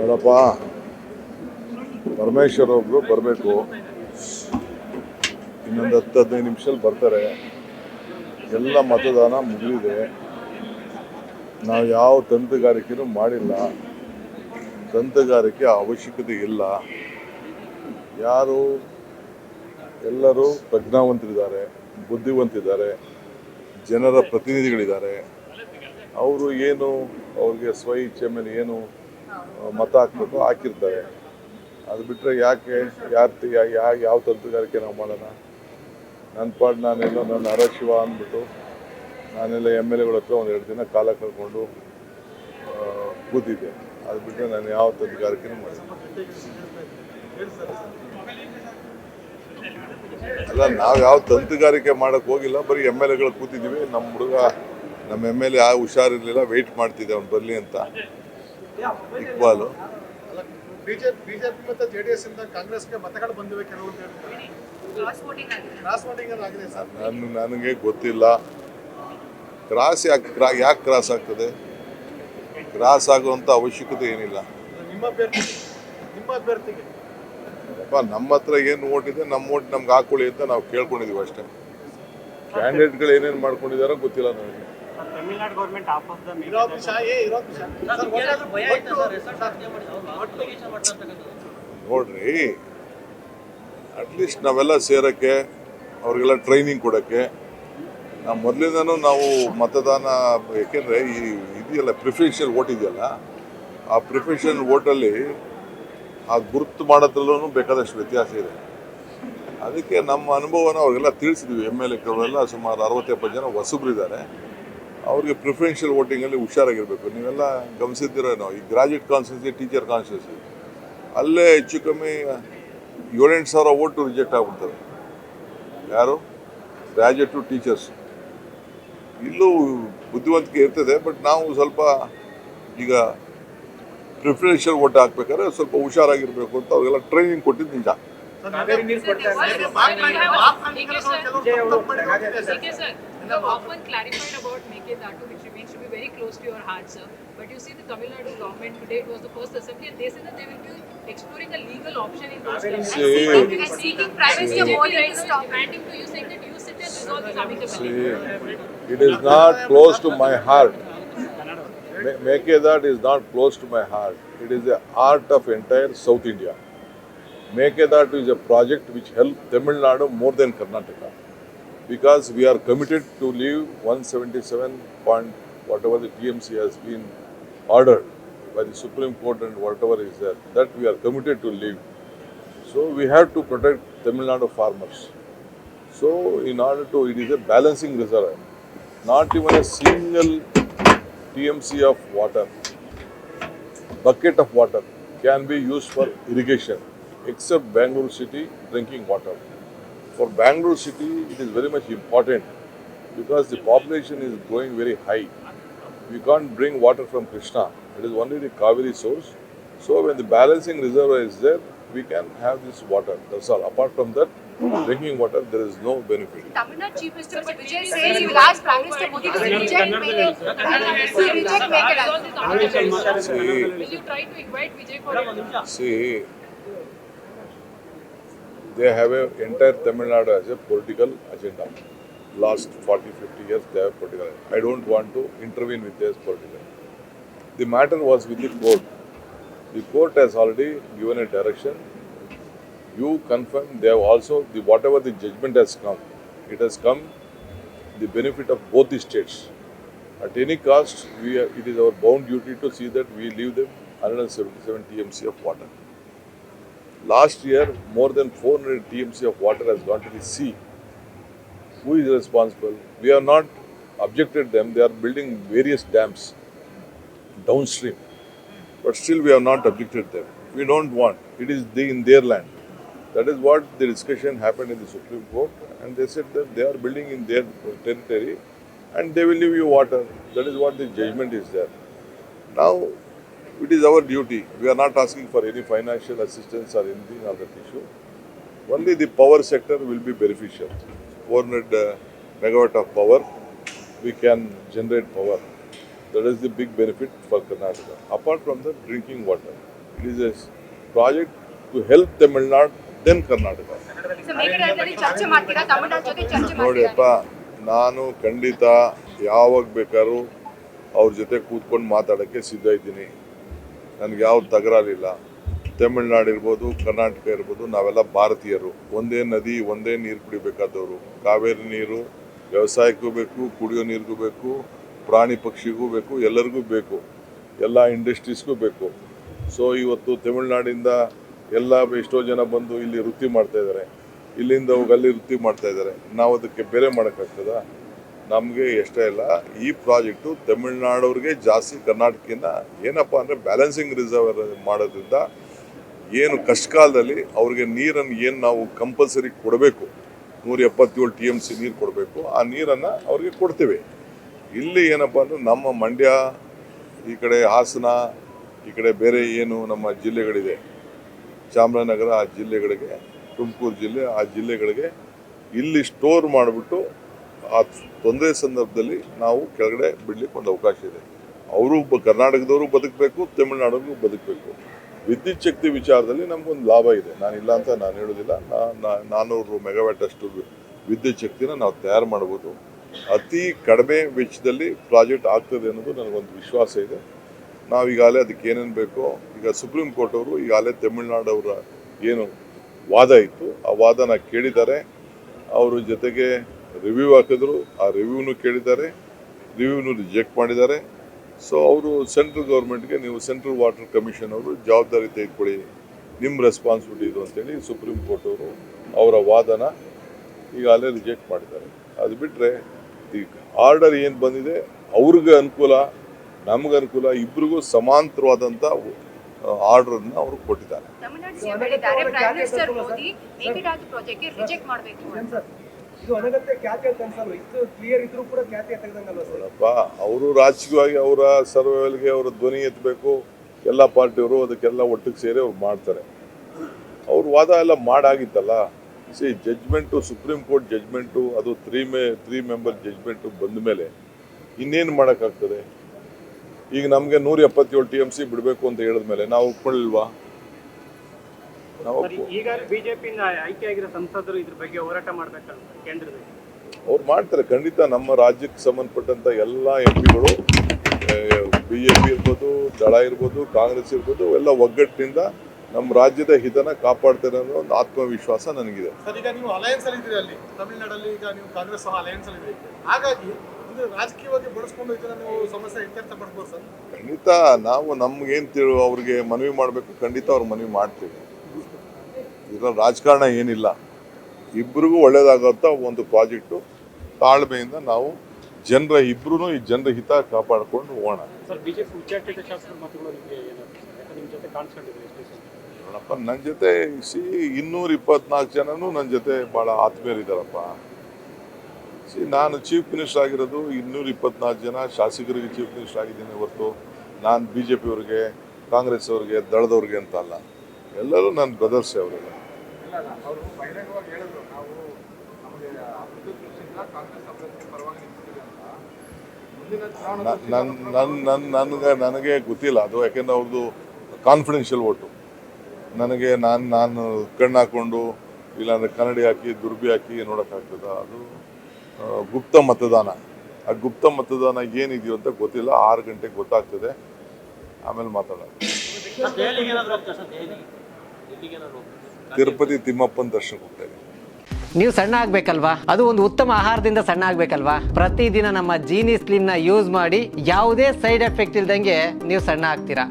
ನೋಡಪ್ಪ, ಪರಮೇಶ್ವರ್ ಒಬ್ರು ಬರಬೇಕು. ಇನ್ನೊಂದು 10-15 ನಿಮಿಷದಲ್ಲಿ ಬರ್ತಾರೆ. ಎಲ್ಲ ಮತದಾನ ಮುಗಿದಿದೆ. ನಾವು ಯಾವ ತಂತ್ರಗಾರಿಕೆನೂ ಮಾಡಿಲ್ಲ. ತಂತ್ರಗಾರಿಕೆ ಅವಶ್ಯಕತೆ ಇಲ್ಲ. ಯಾರು ಎಲ್ಲರೂ ಪ್ರಜ್ಞಾವಂತರಿದ್ದಾರೆ, ಬುದ್ಧಿವಂತಿದ್ದಾರೆ, ಜನರ ಪ್ರತಿನಿಧಿಗಳಿದ್ದಾರೆ. ಅವರು ಏನು ಅವ್ರಿಗೆ ಸ್ವ ಇಚ್ಛೆ ಮೇಲೆ ಏನು ಮತ ಹಾಕ್ಬೇಕು ಹಾಕಿರ್ತಾರೆ. ಅದು ಬಿಟ್ಟರೆ ಯಾಕೆ ಯಾವ ತಂತ್ರಗಾರಿಕೆ ನಾವು ಮಾಡೋಣ? ನನ್ನ ಪಾಡು ನಾನೆಲ್ಲ ನನ್ನ ಹರಶಿವ ಅಂದ್ಬಿಟ್ಟು ನಾನೆಲ್ಲ MLA ಹತ್ರ ಒಂದು 2 ದಿನ ಕಾಲ ಕಳ್ಕೊಂಡು ಕೂತಿದ್ದೆ. ಅದು ಬಿಟ್ಟರೆ ನಾನು ಯಾವ ತಂತ್ರಗಾರಿಕೆನೂ ಮಾಡಿಲ್ಲ. ಅಲ್ಲ, ನಾವು ಯಾವ ತಂತ್ರಗಾರಿಕೆ ಮಾಡೋಕ್ಕೆ ಹೋಗಿಲ್ಲ. ಬರೀ MLA ಕೂತಿದ್ದೀವಿ. ನಮ್ಮ ಹುಡುಗ ನಮ್ಮ MLA ಹುಷಾರಿರಲಿಲ್ಲ, ವೆಯ್ಟ್ ಮಾಡ್ತಿದ್ದೆ ಅವ್ನು ಬರಲಿ ಅಂತ. ಇಕ್ಬಾಲು ಬಿಜೆಪಿ ಮತ್ತು JDS ಇಂದ ಕಾಂಗ್ರೆಸ್ಗೆ ಮತಗಳು ಬಂದಿವೆ ಕೆಲವು ನನಗೆ ಗೊತ್ತಿಲ್ಲ. ಕ್ರಾಸ್ ಯಾಕೆ ಕ್ರಾಸ್ ಆಗ್ತದೆ? ಕ್ರಾಸ್ ಆಗುವಂಥ ಅವಶ್ಯಕತೆ ಏನಿಲ್ಲ. ನಿಮ್ಮ ಅಭ್ಯರ್ಥಿಗೆ ನಮ್ಮ ಹತ್ರ ಏನು ಓಟ್ ಇದೆ, ನಮ್ಮ ಓಟ್ ನಮ್ಗೆ ಹಾಕೊಳ್ಳಿ ಅಂತ ನಾವು ಕೇಳ್ಕೊಂಡಿದೀವಿ ಅಷ್ಟೇ. ಕ್ಯಾಂಡಿಡೇಟ್ಗಳು ಏನೇನು ಮಾಡ್ಕೊಂಡಿದಾರೋ ಗೊತ್ತಿಲ್ಲ ನನಗೆ. Tamil Nadu government of of the ನೋಡ್ರಿ, ಅಟ್ಲೀಸ್ಟ್ ನಾವೆಲ್ಲ ಸೇರೋಕ್ಕೆ, ಅವ್ರಿಗೆಲ್ಲ ಟ್ರೈನಿಂಗ್ ಕೊಡೋಕ್ಕೆ ನಾವು ಮೊದಲಿಂದನೂ ನಾವು ಮತದಾನ, ಏಕೆಂದರೆ ಈ ಇದೆಯಲ್ಲ ಪ್ರಿಫರೆನ್ಷಿಯಲ್ ವೋಟ್ ಇದೆಯಲ್ಲ, ಆ ಪ್ರಿಫರೆನ್ಷಿಯಲ್ ವೋಟಲ್ಲಿ ಆ ಗುರುತು ಮಾಡೋದ್ರಲ್ಲೂ ಬೇಕಾದಷ್ಟು ವ್ಯತ್ಯಾಸ ಇದೆ. ಅದಕ್ಕೆ ನಮ್ಮ ಅನುಭವನ ಅವ್ರಿಗೆಲ್ಲ ತಿಳಿಸಿದ್ವಿ. MLAಗಳೆಲ್ಲ ಸುಮಾರು 60-70 ಜನ ಹೊಸಬ್ರಿದ್ದಾರೆ. ಅವ್ರಿಗೆ ಪ್ರಿಫರೆನ್ಷಿಯಲ್ ವೋಟಿಂಗಲ್ಲಿ ಹುಷಾರಾಗಿರಬೇಕು. ನೀವೆಲ್ಲ ಗಮನಿಸಿದ್ದೀರೋ ನಾವು, ಈ ಗ್ರಾಜ್ಯುಯೇಟ್ ಕಾನ್ಸ್ಟಿಟ್ಯೂನ್ಸಿ, ಟೀಚರ್ ಕಾನ್ಸ್ಟಿಟ್ಯೂನ್ಸಿ, ಅಲ್ಲೇ ಹೆಚ್ಚು ಕಮ್ಮಿ 7-8 ಸಾವಿರ ವೋಟು ರಿಜೆಕ್ಟ್ ಆಗ್ಬಿಡ್ತವೆ. ಯಾರು ಗ್ರಾಜ್ಯುಯೇಟು, ಟೀಚರ್ಸ್. ಇಲ್ಲೂ ಬುದ್ಧಿವಂತಿಕೆ ಇರ್ತದೆ, ಬಟ್ ನಾವು ಸ್ವಲ್ಪ ಈಗ ಪ್ರಿಫರೆನ್ಷಿಯಲ್ ವೋಟ್ ಹಾಕ್ಬೇಕಾದ್ರೆ ಸ್ವಲ್ಪ ಹುಷಾರಾಗಿರ್ಬೇಕು ಅಂತ ಅವ್ರಿಗೆಲ್ಲ ಟ್ರೈನಿಂಗ್ ಕೊಟ್ಟಿದ್ದು ನಿಜ. You have often clarified about Mekadatu, which remains to be very close to your heart, sir. But you see, the Tamil Nadu government today, it was the first assembly, and they said that they will be exploring a legal option in those terms. And seeking privacy of all right now is demanding to you, saying that you sit and resolve this amicably. It is not close to my heart. Mekadat is not close to my heart. It is the heart of entire South India. Mekadat is a project which helped Tamil Nadu more than Karnataka, because we are committed to leave 177 point whatever the TMC has been ordered by the Supreme Court and whatever is there, that we are committed to leave. So we have to protect Tamil Nadu farmers. So in order to, it is a balancing reservoir. Not even a single TMC of water, bucket of water can be used for irrigation except Bangalore city drinking water. For Bangalore city, it is very much important because the population is growing very high. We can't bring water from Krishna. It is only the Kaveri source. So when the balancing reservoir is there, we can have this water. That's all. Apart from that, drinking water, there is no benefit. Tamil Nadu Chief Minister Vijay says he will ask Prime Minister Modi to reject Mekadatu. Will you try to invite Vijay for it? See, they have an entire Tamil Nadu as a political agenda. Last 40-50 years, they have political agenda. I don't want to intervene with their political agenda. The matter was with the court. The court has already given a direction. You confirm, they have also, whatever the judgment has come, it has come the benefit of both the states. At any cost, it is our bound duty to see that we leave them 177 TMC of water. Last year, more than 400 TMC of water has gone to the sea. Who is responsible? We have not objected them. They are building various dams downstream. But still we have not objected them. We don't want. It is in their land. That is what the discussion happened in the Supreme Court. And they said that they are building in their territory and they will leave you water. That is what the judgment is there. Now, it is our duty. We are not asking for any financial assistance or anything of that issue. Only the power sector will be beneficial. 400 megawatt of power, we can generate power. That is the big benefit for Karnataka. Apart from that, drinking water. It is a project to help Tamil Nadu, then Karnataka. So ಮೇಕೆದಾಟುದಲ್ಲಿ ಚರ್ಚೆ ಮಾಡ್ತೀರಾ? ತಮಿಳುನಾಡು ಜೊತೆ ಚರ್ಚೆ ನೋಡಿಯಪ್ಪ, ಮಾಡ್ತೀರಾ? ನಾನು ಖಂಡಿತ ಯಾವಾಗ ಬೇಕಾದ್ರೂ ಅವ್ರ ಜೊತೆ ಕೂತ್ಕೊಂಡು ಮಾತಾಡೋಕ್ಕೆ ಸಿದ್ಧ ಇದ್ದೀನಿ. ನನಗೆ ಯಾವ ತಕರಾರಿಲ್ಲ. ತಮಿಳ್ನಾಡು ಇರ್ಬೋದು, ಕರ್ನಾಟಕ ಇರ್ಬೋದು, ನಾವೆಲ್ಲ ಭಾರತೀಯರು. ಒಂದೇ ನದಿ, ಒಂದೇ ನೀರು ಕುಡಿಬೇಕಾದವರು. ಕಾವೇರಿ ನೀರು ವ್ಯವಸಾಯಕ್ಕೂ ಬೇಕು, ಕುಡಿಯೋ ನೀರಿಗೂ ಬೇಕು, ಪ್ರಾಣಿ ಪಕ್ಷಿಗೂ ಬೇಕು, ಎಲ್ಲರಿಗೂ ಬೇಕು, ಎಲ್ಲ ಇಂಡಸ್ಟ್ರೀಸ್ಗೂ ಬೇಕು. ಸೊ ಇವತ್ತು ತಮಿಳ್ನಾಡಿಂದ ಎಲ್ಲ ಎಷ್ಟೋ ಜನ ಬಂದು ಇಲ್ಲಿ ವೃತ್ತಿ ಮಾಡ್ತಾಯಿದ್ದಾರೆ, ಇಲ್ಲಿಂದ ಹೋಗಿ ಅಲ್ಲಿ ವೃತ್ತಿ ಮಾಡ್ತಾಯಿದ್ದಾರೆ. ನಾವು ಅದಕ್ಕೆ ಬೇರೆ ಮಾಡೋಕ್ಕಾಗ್ತದ? ನಮಗೆ ಇಷ್ಟ ಇಲ್ಲ. ಈ ಪ್ರಾಜೆಕ್ಟು ತಮಿಳ್ನಾಡವ್ರಿಗೆ ಜಾಸ್ತಿ, ಕರ್ನಾಟಕದಿಂದ ಏನಪ್ಪ ಅಂದರೆ ಬ್ಯಾಲೆನ್ಸಿಂಗ್ ರಿಸರ್ವರ್ ಮಾಡೋದ್ರಿಂದ ಏನು ಕಷ್ಟ ಕಾಲದಲ್ಲಿ ಅವ್ರಿಗೆ ನೀರನ್ನು ಏನು ನಾವು ಕಂಪಲ್ಸರಿ ಕೊಡಬೇಕು, 177 TMC ನೀರು ಕೊಡಬೇಕು, ಆ ನೀರನ್ನು ಅವ್ರಿಗೆ ಕೊಡ್ತೇವೆ. ಇಲ್ಲಿ ಏನಪ್ಪ ಅಂದರೆ ನಮ್ಮ ಮಂಡ್ಯ, ಈ ಕಡೆ ಹಾಸನ, ಈ ಕಡೆ ಬೇರೆ ಏನು ನಮ್ಮ ಜಿಲ್ಲೆಗಳಿದೆ, ಚಾಮರಾಜನಗರ, ಆ ಜಿಲ್ಲೆಗಳಿಗೆ, ತುಮಕೂರು ಜಿಲ್ಲೆ, ಆ ಜಿಲ್ಲೆಗಳಿಗೆ ಇಲ್ಲಿ ಸ್ಟೋರ್ ಮಾಡಿಬಿಟ್ಟು ಆ ತೊಂದರೆ ಸಂದರ್ಭದಲ್ಲಿ ನಾವು ಕೆಳಗಡೆ ಬಿಡ್ಲಿಕ್ಕೆ ಒಂದು ಅವಕಾಶ ಇದೆ. ಅವರು ಕರ್ನಾಟಕದವರು ಬದುಕಬೇಕು, ತಮಿಳ್ನಾಡಿಗೂ ಬದುಕಬೇಕು. ವಿದ್ಯುತ್ ಶಕ್ತಿ ವಿಚಾರದಲ್ಲಿ ನಮಗೊಂದು ಲಾಭ ಇದೆ, ನಾನಿಲ್ಲ ಅಂತ ನಾನು ಹೇಳೋದಿಲ್ಲ. 400 ಮೆಗಾವ್ಯಾಟ್ ಅಷ್ಟು ವಿದ್ಯುತ್ ಶಕ್ತಿನ ನಾವು ತಯಾರು ಮಾಡ್ಬೋದು. ಅತಿ ಕಡಿಮೆ ವೆಚ್ಚದಲ್ಲಿ ಪ್ರಾಜೆಕ್ಟ್ ಆಗ್ತದೆ ಅನ್ನೋದು ನನಗೊಂದು ವಿಶ್ವಾಸ ಇದೆ. ನಾವು ಈಗಾಗಲೇ ಅದಕ್ಕೆ ಏನೇನು ಬೇಕೋ, ಈಗ ಸುಪ್ರೀಂ ಕೋರ್ಟ್ ಅವರು ಈಗಾಗಲೇ ತಮಿಳ್ನಾಡವರ ಏನು ವಾದ ಇತ್ತು, ಆ ವಾದನ ಕೇಳಿದ್ದಾರೆ. ಅವರು ಜೊತೆಗೆ ರಿವ್ಯೂ ಹಾಕಿದ್ರು, ಆ ರಿವ್ಯೂನು ಕೇಳಿದ್ದಾರೆ, ರಿವ್ಯೂನು ರಿಜೆಕ್ಟ್ ಮಾಡಿದ್ದಾರೆ. ಸೊ ಅವರು ಸೆಂಟ್ರಲ್ ಗೌರ್ಮೆಂಟ್ಗೆ, ನೀವು ಸೆಂಟ್ರಲ್ ವಾಟರ್ ಕಮಿಷನ್ ಅವರು ಜವಾಬ್ದಾರಿ ತೆಗೆದುಕೊಳ್ಳಿ, ನಿಮ್ಮ ರೆಸ್ಪಾನ್ಸಿಬಿಲಿಟಿ ಇದು ಅಂತೇಳಿ ಸುಪ್ರೀಂ ಕೋರ್ಟ್ ಅವರು ಅವರ ವಾದನ ಈಗಾಗಲೇ ರಿಜೆಕ್ಟ್ ಮಾಡಿದ್ದಾರೆ. ಅದು ಬಿಟ್ಟರೆ ಈಗ ಆರ್ಡರ್ ಏನು ಬಂದಿದೆ ಅವ್ರಿಗೆ ಅನುಕೂಲ, ನಮ್ಗೆ ಅನುಕೂಲ, ಇಬ್ಬರಿಗೂ ಸಮಾಂತರವಾದಂಥ ಆರ್ಡರನ್ನು ಅವರು ಕೊಟ್ಟಿದ್ದಾರೆ. ತಮಿಳುನಾಡು ಸಿಎಂ ಹೇಳಿದ್ದಾರೆ ಪ್ರೈಮ್ ಮಿನಿಸ್ಟರ್ ಮೋದಿ ಮೇಕೆದಾಟು ಪ್ರಾಜೆಕ್ಟ್ಗೆ ರಿಜೆಕ್ಟ್ ಮಾಡಬೇಕು ಅಂತ. ಇದು ಅನಗತ್ಯ ಖ್ಯಾತಿ ಅಂತ ಅನ್ಸಲ್ವ? ಇದು ಕ್ಲಿಯರ್ ಇದ್ರೂ ಕೂಡ ಖ್ಯಾತಿ ತೆಗೆದಂಗಲ್ವ ಸರ್? ನೋಡಪ್ಪ, ಅವರು ರಾಜಕೀಯವಾಗಿ ಅವರ ಸರ್ವೈವಲ್ಗೆ ಅವರ ಧ್ವನಿ ಎತ್ತಬೇಕು, ಎಲ್ಲ ಪಾರ್ಟಿಯವರು ಅದಕ್ಕೆಲ್ಲ ಒಟ್ಟಿಗೆ ಸೇರಿ ಅವ್ರು ಮಾಡ್ತಾರೆ. ಅವ್ರ ವಾದ ಎಲ್ಲ ಮಾಡಾಗಿತ್ತಲ್ಲ. ಜಡ್ಜ್ಮೆಂಟು, ಸುಪ್ರೀಂ ಕೋರ್ಟ್ ಜಡ್ಜ್ಮೆಂಟು, ಅದು 3 ಮೆಂಬರ್ ಜಡ್ಜ್ಮೆಂಟು ಬಂದ ಮೇಲೆ ಇನ್ನೇನು ಮಾಡೋಕ್ಕಾಗ್ತದೆ? ಈಗ ನಮಗೆ 177 TMC ಬಿಡಬೇಕು ಅಂತ ಹೇಳಿದ್ಮೇಲೆ ನಾವು ಒಪ್ಕೊಳ್ಳಿಲ್ವಾ? ನಾವು ಈಗ ಬಿಜೆಪಿಯಿಂದ ಆಯ್ಕೆ ಆಗಿರೋ ಸಂಸದರು ಇದ್ರ ಬಗ್ಗೆ ಹೋರಾಟ ಮಾಡ್ಬೇಕಂತ ಕೇಂದ್ರದಲ್ಲಿ ಅವ್ರು ಮಾಡ್ತಾರೆ ಖಂಡಿತ. ನಮ್ಮ ರಾಜ್ಯಕ್ಕೆ ಸಂಬಂಧಪಟ್ಟಂಥ ಎಲ್ಲ MPಗಳು, BJP ಇರ್ಬೋದು, ದಳ ಇರ್ಬೋದು, ಕಾಂಗ್ರೆಸ್ ಇರ್ಬೋದು, ಎಲ್ಲ ಒಗ್ಗಟ್ಟಿನಿಂದ ನಮ್ಮ ರಾಜ್ಯದ ಹಿತನ ಕಾಪಾಡ್ತಾರೆ ಅನ್ನೋ ಒಂದು ಆತ್ಮವಿಶ್ವಾಸ ನನಗಿದೆ. ಸರ್, ಈಗ ನೀವು ಅಲಯನ್ಸ್ ಅಲ್ಲಿ ಇದ್ದೀರಿ, ಅಲ್ಲಿ ತಮಿಳ್ನಾಡಲ್ಲಿ ಈಗ ನೀವು ಕಾಂಗ್ರೆಸ್ ಸಹ ಅಲಯನ್ಸ್ ಅಲ್ಲಿ ಇದ್ದೀರಿ. ಹಾಗಾಗಿ ಒಂದು ರಾಜಕೀಯವಾಗಿ ಬಳಸ್ಕೊಂಡು ಇದನ್ನ ನೀವು ಸಮಸ್ಯೆ ಇತ್ಯರ್ಥ ಪಡ್ಬೋದು ಸರ್? ಖಂಡಿತ ನಾವು ನಮ್ಗೇನು ಅವ್ರಿಗೆ ಮನವಿ ಮಾಡಬೇಕು, ಖಂಡಿತ ಅವ್ರು ಮನವಿ ಮಾಡ್ತೀವಿ. ಇದರಲ್ಲಿ ರಾಜಕಾರಣ ಏನಿಲ್ಲ, ಇಬ್ಬರಿಗೂ ಒಳ್ಳೇದಾಗಂಥ ಒಂದು ಪ್ರಾಜೆಕ್ಟು. ತಾಳ್ಮೆಯಿಂದ ನಾವು ಇಬ್ಬರೂ ಈ ಜನರ ಹಿತ ಕಾಪಾಡಿಕೊಂಡು ಹೋಗೋಣ. ಸರ್, ಬಿಜೆಪಿ ಉಚ್ಚಾಟಿತ ಶಾಸಕರ ಮಾತುಗಳು ನಿಮಗೆ ನಿಮ್ಮ ಜೊತೆ ಕಾಣಿಸ್ಕೊಂಡಿದೆ? ನೋಡಪ್ಪ, ನನ್ನ ಜೊತೆ 224 ಜನನು ನನ್ನ ಜೊತೆ ಭಾಳ ಆತ್ಮೀಯರಿದ್ದಾರಪ್ಪ. ನಾನು ಚೀಫ್ ಮಿನಿಸ್ಟರ್ ಆಗಿರೋದು 224 ಜನ ಶಾಸಕರಿಗೆ ಚೀಫ್ ಮಿನಿಸ್ಟರ್ ಆಗಿದ್ದೀನಿ ಹೊರತು ನಾನು BJP ಅವ್ರಿಗೆ, ಕಾಂಗ್ರೆಸ್ ಅವ್ರಿಗೆ, ದಳದವ್ರಿಗೆ ಅಂತ ಅಲ್ಲ. ಎಲ್ಲರೂ ನನ್ನ ಬ್ರದರ್ಸೇ ಅವರೆಲ್ಲ. ನನಗೆ ಗೊತ್ತಿಲ್ಲ ಅದು, ಯಾಕೆಂದ್ರೆ ಅವ್ರದ್ದು ಕಾನ್ಫಿಡೆನ್ಷಿಯಲ್ ಓಟು. ನನಗೆ ನಾನು ಕಣ್ಣು ಹಾಕ್ಕೊಂಡು ಇಲ್ಲಾಂದರೆ ಕನ್ನಡಿ ಹಾಕಿ ದುರ್ಬಿ ಹಾಕಿ ನೋಡೋಕ್ಕಾಗ್ತದ? ಅದು ಗುಪ್ತ ಮತದಾನ. ಆ ಗುಪ್ತ ಮತದಾನ ಏನಿದೆಯೋ ಅಂತ ಗೊತ್ತಿಲ್ಲ. 6 ಗಂಟೆಗೆ ಗೊತ್ತಾಗ್ತದೆ, ಆಮೇಲೆ ಮಾತಾಡೋಣ. ತಿರುಪತಿ ತಿಮ್ಮಪ್ಪನ ದರ್ಶನಕ್ಕೆ ಹೋಗ್ತೇವೆ. ನೀವು ಸಣ್ಣ ಆಗ್ಬೇಕಲ್ವಾ? ಅದು ಒಂದು ಉತ್ತಮ ಆಹಾರದಿಂದ ಸಣ್ಣ ಆಗ್ಬೇಕಲ್ವಾ? ಪ್ರತಿದಿನ ನಮ್ಮ ಜೀನಿ ಸ್ಲಿಮ್ನ ಯೂಸ್ ಮಾಡಿ ಯಾವುದೇ ಸೈಡ್ ಎಫೆಕ್ಟ್ ಇಲ್ದಂಗೆ ನೀವು ಸಣ್ಣ ಆಗ್ತೀರಾ.